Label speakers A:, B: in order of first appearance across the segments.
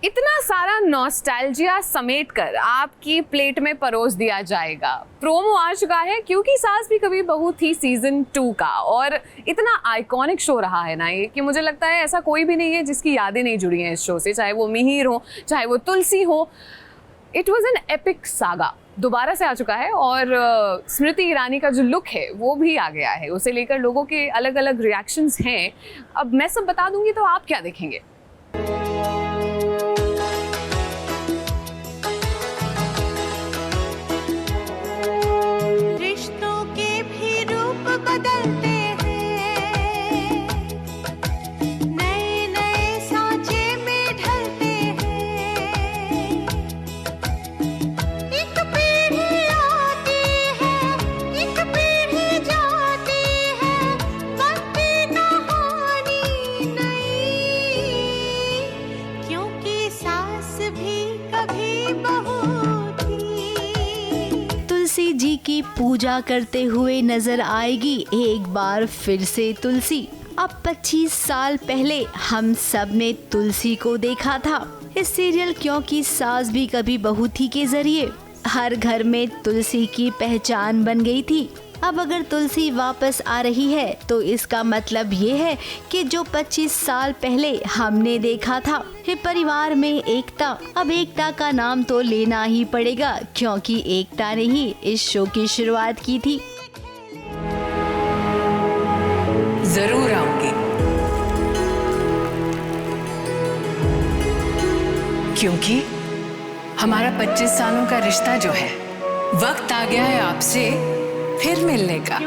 A: इतना सारा नॉस्टैल्जिया समेट कर आपकी प्लेट में परोस दिया जाएगा। प्रोमो आ चुका है क्योंकि सास भी कभी बहू थी सीजन 2 का, और इतना आइकॉनिक शो रहा है ना ये कि मुझे लगता है ऐसा कोई भी नहीं है जिसकी यादें नहीं जुड़ी हैं इस शो से, चाहे वो मिहिर हो चाहे वो तुलसी हो। It was an epic saga, दोबारा से आ चुका है और स्मृति ईरानी का जो लुक है वो भी आ गया है। उसे लेकर लोगों के अलग अलग रिएक्शंस हैं। अब मैं सब बता दूंगी तो आप क्या देखेंगे।
B: रिश्तों के भी रूप बदलते हैं, नए नए सांचे में ढलते हैं। एक पीढ़ी आती है, एक पीढ़ी जाती है, बनती कहानी नई, क्योंकि सास भी कभी बहू थी।
C: तुलसी जी की पूजा करते हुए नजर आएगी एक बार फिर से तुलसी। अब 25 साल पहले हम सब ने तुलसी को देखा था इस सीरियल क्योंकि सास भी कभी बहू थी के जरिए हर घर में तुलसी की पहचान बन गई थी। अब अगर तुलसी वापस आ रही है तो इसका मतलब ये है कि जो 25 साल पहले हमने देखा था ये परिवार में एकता, अब एकता का नाम तो लेना ही पड़ेगा क्योंकि एकता ने ही इस शो की शुरुआत की थी।
D: जरूर आऊंगी, क्योंकि हमारा 25 सालों का रिश्ता जो है, वक्त आ गया है आपसे फिर मिलने का।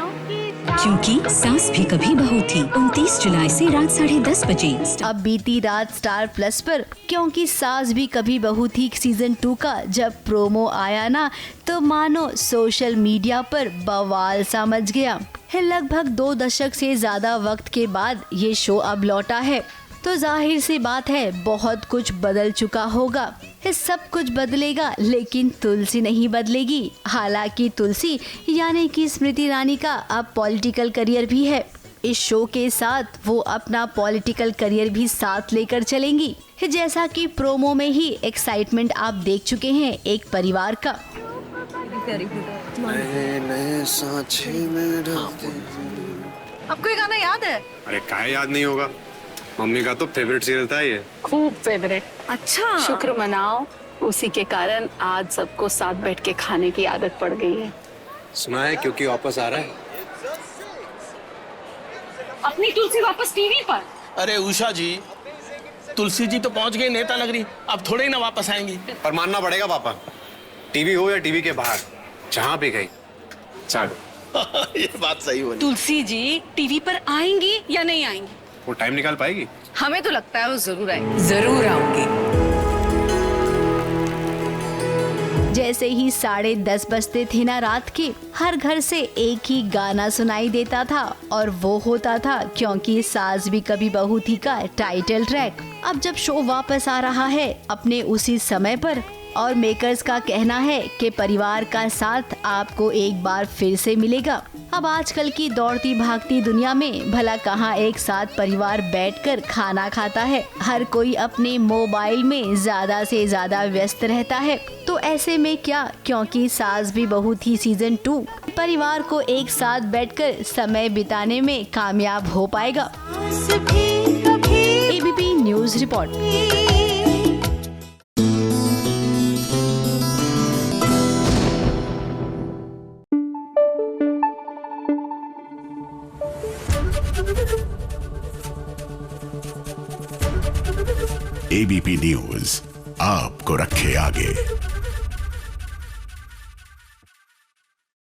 E: क्योंकि सास भी कभी बहू थी 29 जुलाई से रात 10:30 बजे।
C: अब बीती रात स्टार प्लस पर क्योंकि सास भी कभी बहू थी सीजन 2 का जब प्रोमो आया ना तो मानो सोशल मीडिया पर बवाल सा मच गया है। लगभग 2 दशक से ज्यादा वक्त के बाद ये शो अब लौटा है तो जाहिर सी बात है बहुत कुछ बदल चुका होगा। ये सब कुछ बदलेगा लेकिन तुलसी नहीं बदलेगी। हालांकि तुलसी यानी कि स्मृति ईरानी का अब पॉलिटिकल करियर भी है। इस शो के साथ वो अपना पॉलिटिकल करियर भी साथ लेकर चलेंगी, जैसा कि प्रोमो में ही एक्साइटमेंट आप देख चुके हैं एक परिवार का।
F: नए नए सांचे में ढलते हैं।
G: आपको ये गाना याद है?
F: अरे काहे याद नहीं होगा, मम्मी का तो फेवरेट सीरियल था ये।
G: खूब फेवरेट।
A: अच्छा,
G: शुक्र मनाओ, उसी के कारण आज सबको साथ बैठ के खाने की आदत पड़ गई है।
F: सुना है क्योंकि वापस आ रहा है।
G: अपनी तुलसी वापस टीवी पर।
H: अरे उषा जी, तुलसी जी तो पहुंच गई नेता नगरी, अब थोड़े ही ना वापस आएंगी।
F: पर मानना पड़ेगा पापा, टीवी हो या टीवी के बाहर, जहाँ भी गई चलो।
H: ये बात सही बोली।
G: तुलसी जी टीवी पर आएंगी या नहीं आएंगी?
F: वो टाइम निकाल पाएगी?
G: हमें तो लगता है वो जरूर आएंगी।
D: जरूर आऊंगी।
C: जैसे ही 10:30 बजते थे ना रात के, हर घर से एक ही गाना सुनाई देता था और वो होता था क्योंकि सास भी कभी बहू थी का टाइटल ट्रैक। अब जब शो वापस आ रहा है अपने उसी समय पर और मेकर्स का कहना है कि परिवार का साथ आपको एक बार फिर से मिलेगा। अब आजकल की दौड़ती भागती दुनिया में भला कहाँ एक साथ परिवार बैठकर खाना खाता है। हर कोई अपने मोबाइल में ज्यादा से ज्यादा व्यस्त रहता है। तो ऐसे में क्या, क्योंकि सास भी बहू थी सीजन 2 परिवार को एक साथ बैठकर समय बिताने में कामयाब हो पाएगा। ABP news report.
I: ABP news आपको रखे आगे।